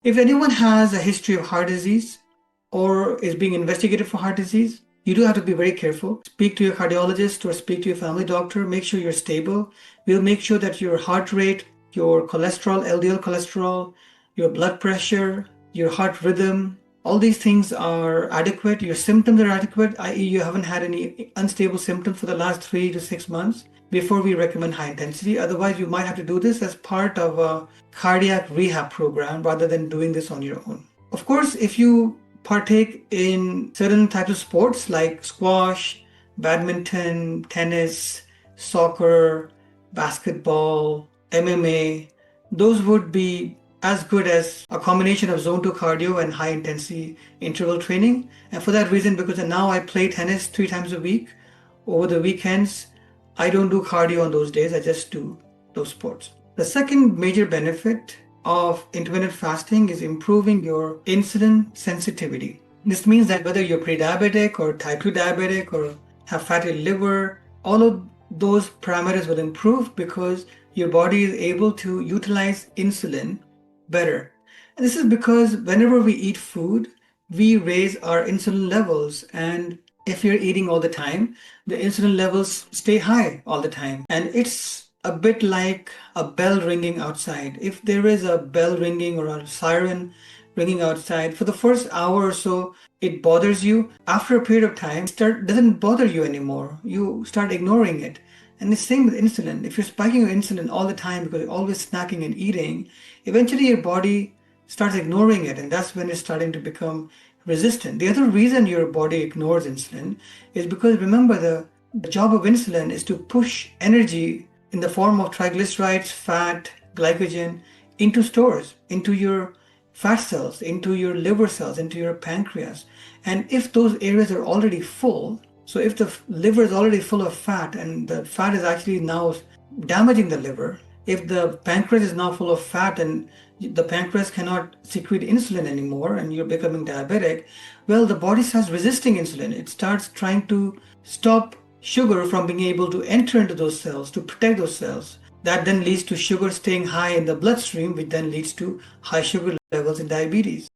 If anyone has a history of heart disease or is being investigated for heart disease, you do have to be very careful. Speak to your cardiologist or speak to your family doctor. Make sure you're stable. We'll make sure that your heart rate, your cholesterol, LDL cholesterol, your blood pressure, your heart rhythm, all these things are adequate. Your symptoms are adequate, i.e., you haven't had any unstable symptoms for the last 3 to 6 months before we recommend high intensity. Otherwise, you might have to do this as part of a cardiac rehab program rather than doing this on your own. Of course, if you partake in certain types of sports like squash, badminton, tennis, soccer, basketball, MMA, those would be as good as a combination of zone 2 cardio and high intensity interval training. And for that reason, because now I play tennis 3 times a week over the weekends, I don't do cardio on those days, I just do those sports. The second major benefit of intermittent fasting is improving your insulin sensitivity. This means that whether you're pre-diabetic or type 2 diabetic or have fatty liver, all of those parameters will improve because your body is able to utilize insulin better. And this is because whenever we eat food, we raise our insulin levels. And if you're eating all the time, the insulin levels stay high all the time. And it's a bit like a bell ringing outside. If there is a bell ringing or a siren ringing outside, for the first hour or so, it bothers you. After a period of time, it doesn't bother you anymore. You start ignoring it. And the same with insulin. If you're spiking your insulin all the time because you're always snacking and eating, eventually your body starts ignoring it, and that's when it's starting to become resistant. The other reason your body ignores insulin is because, remember, the job of insulin is to push energy in the form of triglycerides, fat, glycogen into stores, into your fat cells, into your liver cells, into your pancreas. And if those areas are already full, so if the liver is already full of fat and the fat is actually now damaging the liver, if the pancreas is now full of fat and the pancreas cannot secrete insulin anymore and you're becoming diabetic, well, the body starts resisting insulin. It starts trying to stop sugar from being able to enter into those cells, to protect those cells. That then leads to sugar staying high in the bloodstream, which then leads to high sugar levels in diabetes.